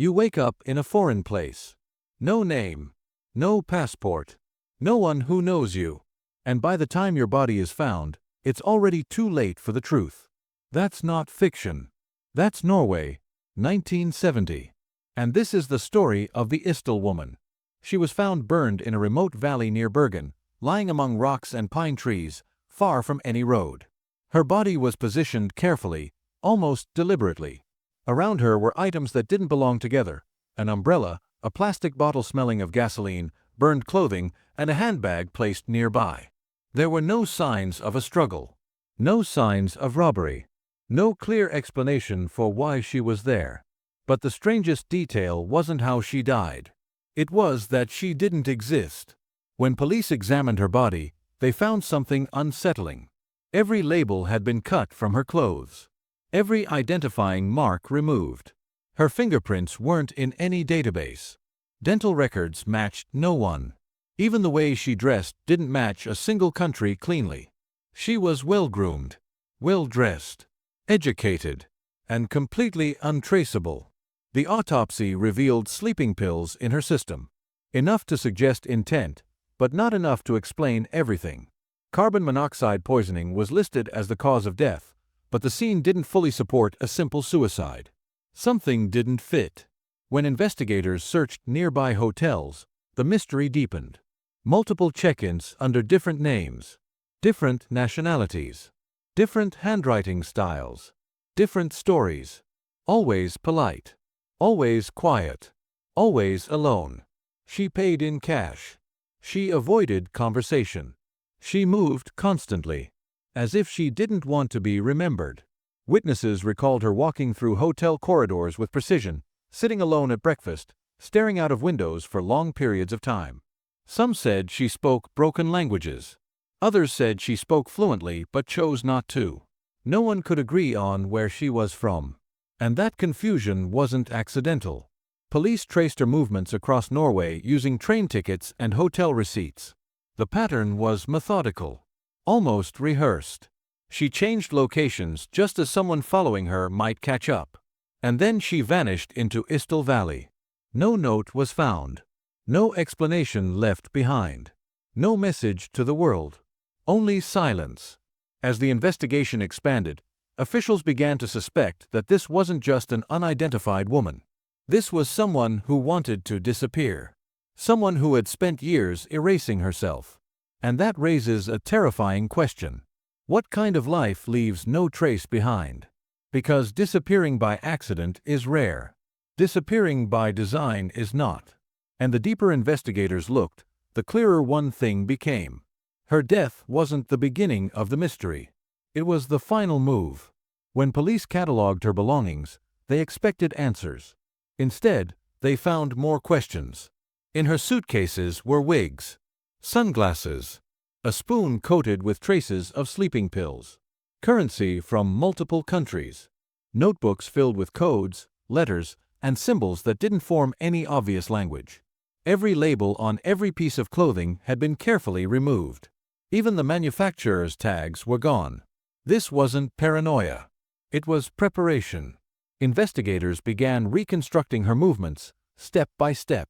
You wake up in a foreign place. No name. No passport. No one who knows you. And by the time your body is found, it's already too late for the truth. That's not fiction. That's Norway, 1970. And this is the story of the Isdal Woman. She was found burned in a remote valley near Bergen, lying among rocks and pine trees, far from any road. Her body was positioned carefully, almost deliberately. Around her were items that didn't belong together: an umbrella, a plastic bottle smelling of gasoline, burned clothing, and a handbag placed nearby. There were no signs of a struggle. No signs of robbery. No clear explanation for why she was there. But the strangest detail wasn't how she died. It was that she didn't exist. When police examined her body, they found something unsettling. Every label had been cut from her clothes. Every identifying mark removed. Her fingerprints weren't in any database. Dental records matched no one. Even the way she dressed didn't match a single country cleanly. She was well-groomed, well-dressed, educated, and completely untraceable. The autopsy revealed sleeping pills in her system. Enough to suggest intent, but not enough to explain everything. Carbon monoxide poisoning was listed as the cause of death, but the scene didn't fully support a simple suicide. Something didn't fit. When investigators searched nearby hotels, the mystery deepened. Multiple check-ins under different names, different nationalities, different handwriting styles, different stories. Always polite, always quiet, always alone. She paid in cash. She avoided conversation. She moved constantly, as if she didn't want to be remembered. Witnesses recalled her walking through hotel corridors with precision, sitting alone at breakfast, staring out of windows for long periods of time. Some said she spoke broken languages. Others said she spoke fluently but chose not to. No one could agree on where she was from. And that confusion wasn't accidental. Police traced her movements across Norway using train tickets and hotel receipts. The pattern was methodical, almost rehearsed. She changed locations just as someone following her might catch up. And then she vanished into Isdal Valley. No note was found. No explanation left behind. No message to the world. Only silence. As the investigation expanded, officials began to suspect that this wasn't just an unidentified woman. This was someone who wanted to disappear. Someone who had spent years erasing herself. And that raises a terrifying question. What kind of life leaves no trace behind? Because disappearing by accident is rare. Disappearing by design is not. And the deeper investigators looked, the clearer one thing became. Her death wasn't the beginning of the mystery. It was the final move. When police cataloged her belongings, they expected answers. Instead, they found more questions. In her suitcases were wigs, sunglasses, a spoon coated with traces of sleeping pills, currency from multiple countries, notebooks filled with codes, letters, and symbols that didn't form any obvious language. Every label on every piece of clothing had been carefully removed. Even the manufacturer's tags were gone. This wasn't paranoia. It was preparation. Investigators began reconstructing her movements, step by step.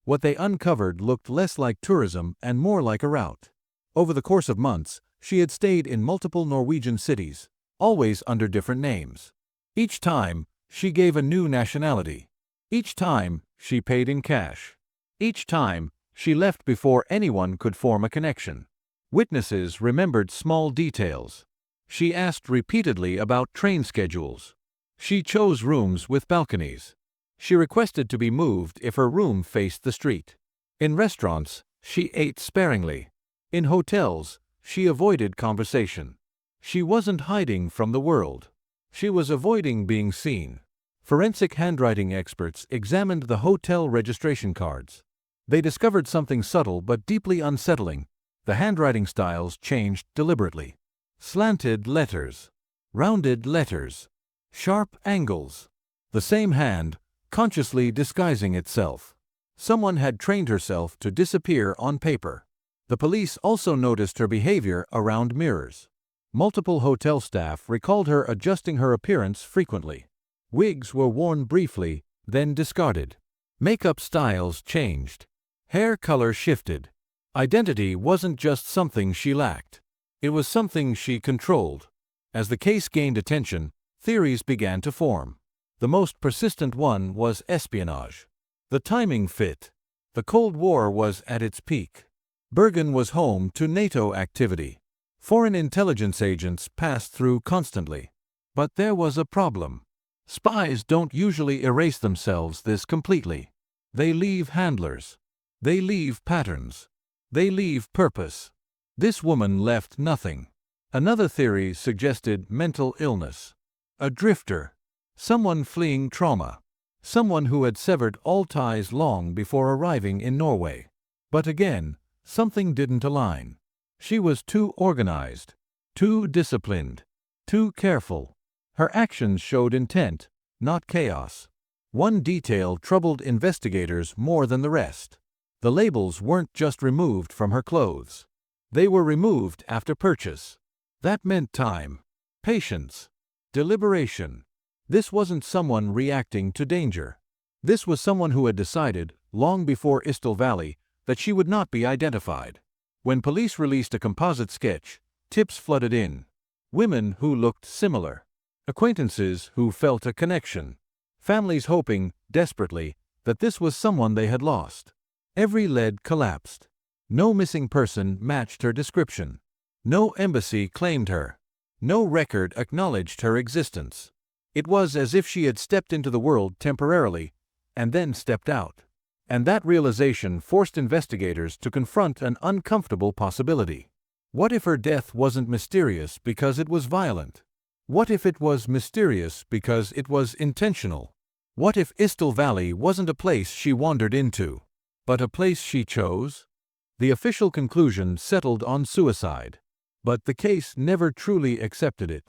What they uncovered looked less like tourism and more like a route. Over the course of months, she had stayed in multiple Norwegian cities, always under different names. Each time, she gave a new nationality. Each time, she paid in cash. Each time, she left before anyone could form a connection. Witnesses remembered small details. She asked repeatedly about train schedules. She chose rooms with balconies. She requested to be moved if her room faced the street. In restaurants, she ate sparingly. In hotels, she avoided conversation. She wasn't hiding from the world. She was avoiding being seen. Forensic handwriting experts examined the hotel registration cards. They discovered something subtle but deeply unsettling. The handwriting styles changed deliberately. Slanted letters, rounded letters, sharp angles. The same hand, consciously disguising itself. Someone had trained herself to disappear on paper. The police also noticed her behavior around mirrors. Multiple hotel staff recalled her adjusting her appearance frequently. Wigs were worn briefly, then discarded. Makeup styles changed. Hair color shifted. Identity wasn't just something she lacked. It was something she controlled. As the case gained attention, theories began to form. The most persistent one was espionage. The timing fit. The Cold War was at its peak. Bergen was home to NATO activity. Foreign intelligence agents passed through constantly. But there was a problem. Spies don't usually erase themselves this completely. They leave handlers. They leave patterns. They leave purpose. This woman left nothing. Another theory suggested mental illness. A drifter. Someone fleeing trauma. Someone who had severed all ties long before arriving in Norway. But again, something didn't align. She was too organized, too disciplined, too careful. Her actions showed intent, not chaos. One detail troubled investigators more than the rest. The labels weren't just removed from her clothes. They were removed after purchase. That meant time, patience, deliberation. This wasn't someone reacting to danger. This was someone who had decided, long before Isdal Valley, that she would not be identified. When police released a composite sketch, tips flooded in. Women who looked similar. Acquaintances who felt a connection. Families hoping, desperately, that this was someone they had lost. Every lead collapsed. No missing person matched her description. No embassy claimed her. No record acknowledged her existence. It was as if she had stepped into the world temporarily, and then stepped out. And that realization forced investigators to confront an uncomfortable possibility. What if her death wasn't mysterious because it was violent? What if it was mysterious because it was intentional? What if Isdal Valley wasn't a place she wandered into, but a place she chose? The official conclusion settled on suicide. But the case never truly accepted it,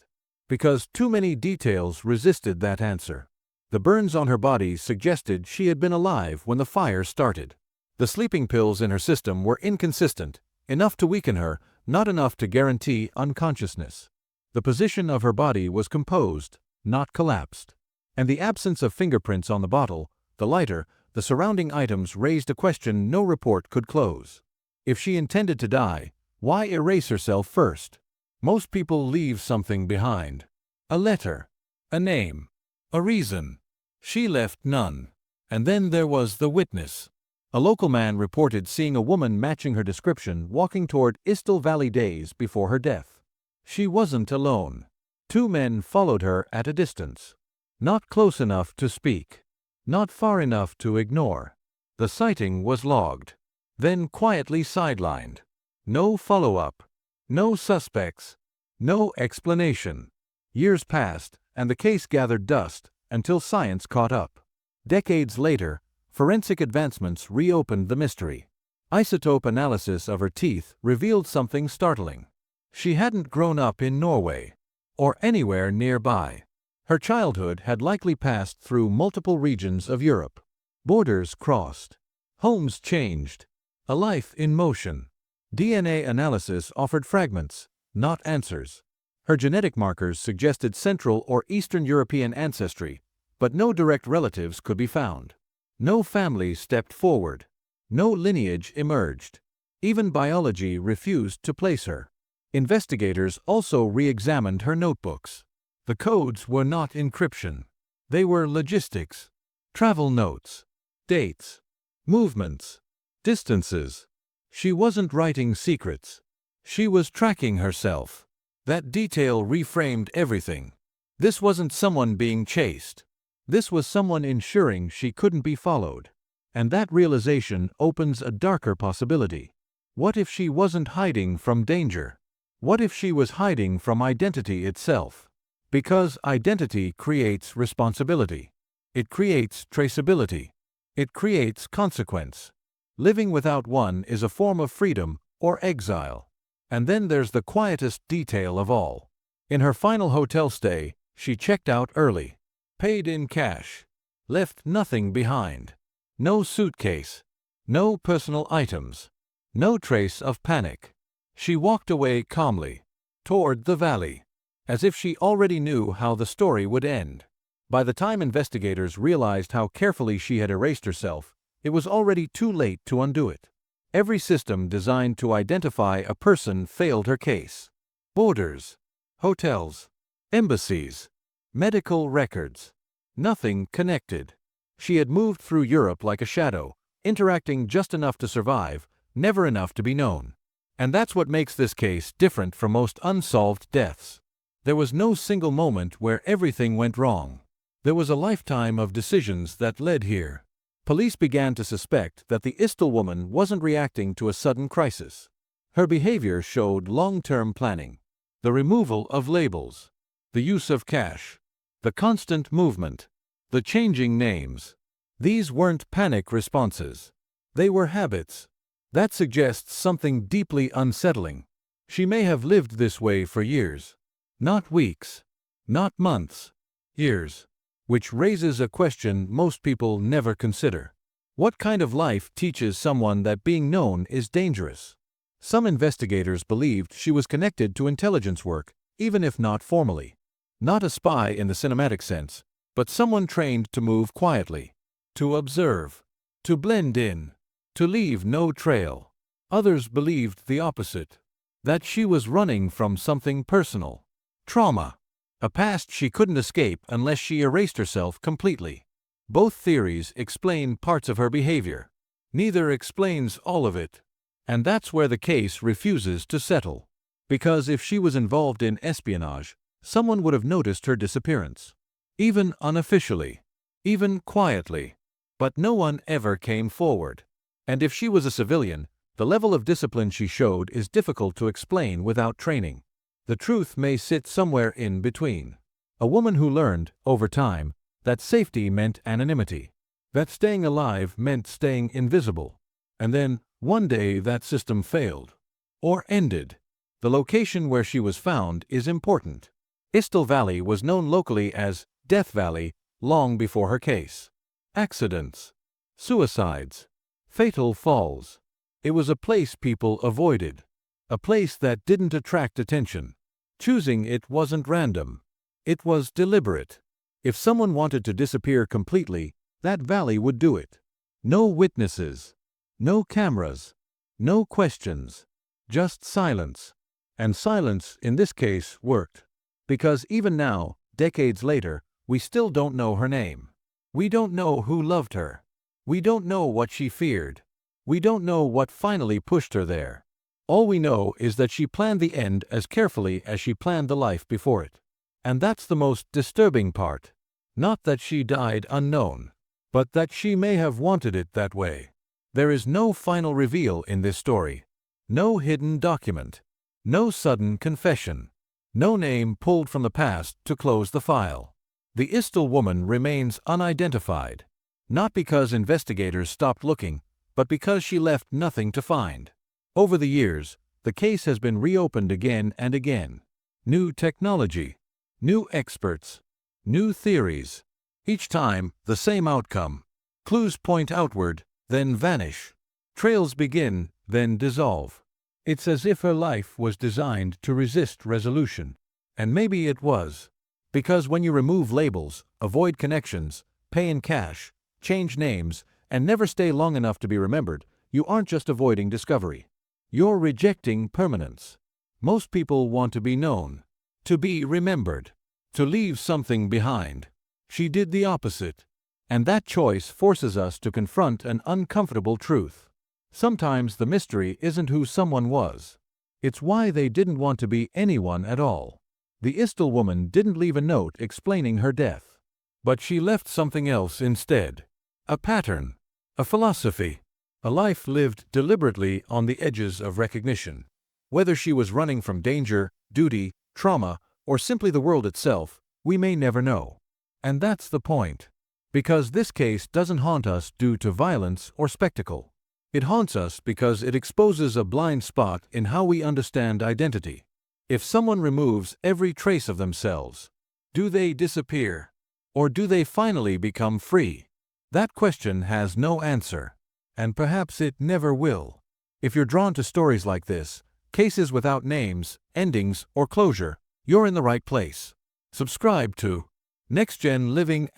because too many details resisted that answer. The burns on her body suggested she had been alive when the fire started. The sleeping pills in her system were inconsistent, enough to weaken her, not enough to guarantee unconsciousness. The position of her body was composed, not collapsed. And the absence of fingerprints on the bottle, the lighter, the surrounding items raised a question no report could close. If she intended to die, why erase herself first? Most people leave something behind. A letter. A name. A reason. She left none. And then there was the witness. A local man reported seeing a woman matching her description walking toward Isdal Valley days before her death. She wasn't alone. Two men followed her at a distance. Not close enough to speak. Not far enough to ignore. The sighting was logged. Then quietly sidelined. No follow-up. No suspects. No explanation. Years passed, and the case gathered dust until science caught up. Decades later, forensic advancements reopened the mystery. Isotope analysis of her teeth revealed something startling. She hadn't grown up in Norway, or anywhere nearby. Her childhood had likely passed through multiple regions of Europe. Borders crossed. Homes changed. A life in motion. DNA analysis offered fragments, not answers. Her genetic markers suggested Central or Eastern European ancestry, but no direct relatives could be found. No family stepped forward. No lineage emerged. Even biology refused to place her. Investigators also re-examined her notebooks. The codes were not encryption. They were logistics. Travel notes. Dates. Movements. Distances. She wasn't writing secrets. She was tracking herself. That detail reframed everything. This wasn't someone being chased. This was someone ensuring she couldn't be followed. And that realization opens a darker possibility. What if she wasn't hiding from danger? What if she was hiding from identity itself? Because identity creates responsibility. It creates traceability. It creates consequence. Living without one is a form of freedom or exile. And then there's the quietest detail of all. In her final hotel stay, she checked out early, paid in cash, left nothing behind. No suitcase, no personal items, no trace of panic. She walked away calmly, toward the valley, as if she already knew how the story would end. By the time investigators realized how carefully she had erased herself, it was already too late to undo it. Every system designed to identify a person failed her case. Borders, hotels, embassies, medical records. Nothing connected. She had moved through Europe like a shadow, interacting just enough to survive, never enough to be known. And that's what makes this case different from most unsolved deaths. There was no single moment where everything went wrong. There was a lifetime of decisions that led here. Police began to suspect that the Isdal woman wasn't reacting to a sudden crisis. Her behavior showed long-term planning. The removal of labels, the use of cash, the constant movement, the changing names. These weren't panic responses. They were habits. That suggests something deeply unsettling. She may have lived this way for years. Not weeks. Not months. Years. Which raises a question most people never consider. What kind of life teaches someone that being known is dangerous? Some investigators believed she was connected to intelligence work, even if not formally. Not a spy in the cinematic sense, but someone trained to move quietly, to observe, to blend in, to leave no trail. Others believed the opposite, that she was running from something personal. Trauma. A past she couldn't escape unless she erased herself completely. Both theories explain parts of her behavior. Neither explains all of it. And that's where the case refuses to settle. Because if she was involved in espionage, someone would have noticed her disappearance. Even unofficially. Even quietly. But no one ever came forward. And if she was a civilian, the level of discipline she showed is difficult to explain without training. The truth may sit somewhere in between. A woman who learned, over time, that safety meant anonymity, that staying alive meant staying invisible. And then, one day that system failed. Or ended. The location where she was found is important. Isdal Valley was known locally as Death Valley long before her case. Accidents. Suicides. Fatal falls. It was a place people avoided. A place that didn't attract attention. Choosing it wasn't random. It was deliberate. If someone wanted to disappear completely, that valley would do it. No witnesses. No cameras. No questions. Just silence. And silence, in this case, worked. Because even now, decades later, we still don't know her name. We don't know who loved her. We don't know what she feared. We don't know what finally pushed her there. All we know is that she planned the end as carefully as she planned the life before it. And that's the most disturbing part. Not that she died unknown, but that she may have wanted it that way. There is no final reveal in this story. No hidden document. No sudden confession. No name pulled from the past to close the file. The Isdal woman remains unidentified. Not because investigators stopped looking, but because she left nothing to find. Over the years, the case has been reopened again and again. New technology, new experts, new theories. Each time, the same outcome. Clues point outward, then vanish. Trails begin, then dissolve. It's as if her life was designed to resist resolution. And maybe it was. Because when you remove labels, avoid connections, pay in cash, change names, and never stay long enough to be remembered, you aren't just avoiding discovery. You're rejecting permanence. Most people want to be known, to be remembered, to leave something behind. She did the opposite. And that choice forces us to confront an uncomfortable truth. Sometimes the mystery isn't who someone was. It's why they didn't want to be anyone at all. The Isdal woman didn't leave a note explaining her death. But she left something else instead. A pattern. A philosophy. A life lived deliberately on the edges of recognition. Whether she was running from danger, duty, trauma, or simply the world itself, we may never know. And that's the point. Because this case doesn't haunt us due to violence or spectacle. It haunts us because it exposes a blind spot in how we understand identity. If someone removes every trace of themselves, do they disappear? Or do they finally become free? That question has no answer. And perhaps it never will. If you're drawn to stories like this, cases without names, endings, or closure, you're in the right place. Subscribe to Next Gen Living ***.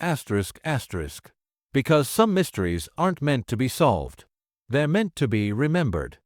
Because some mysteries aren't meant to be solved. They're meant to be remembered.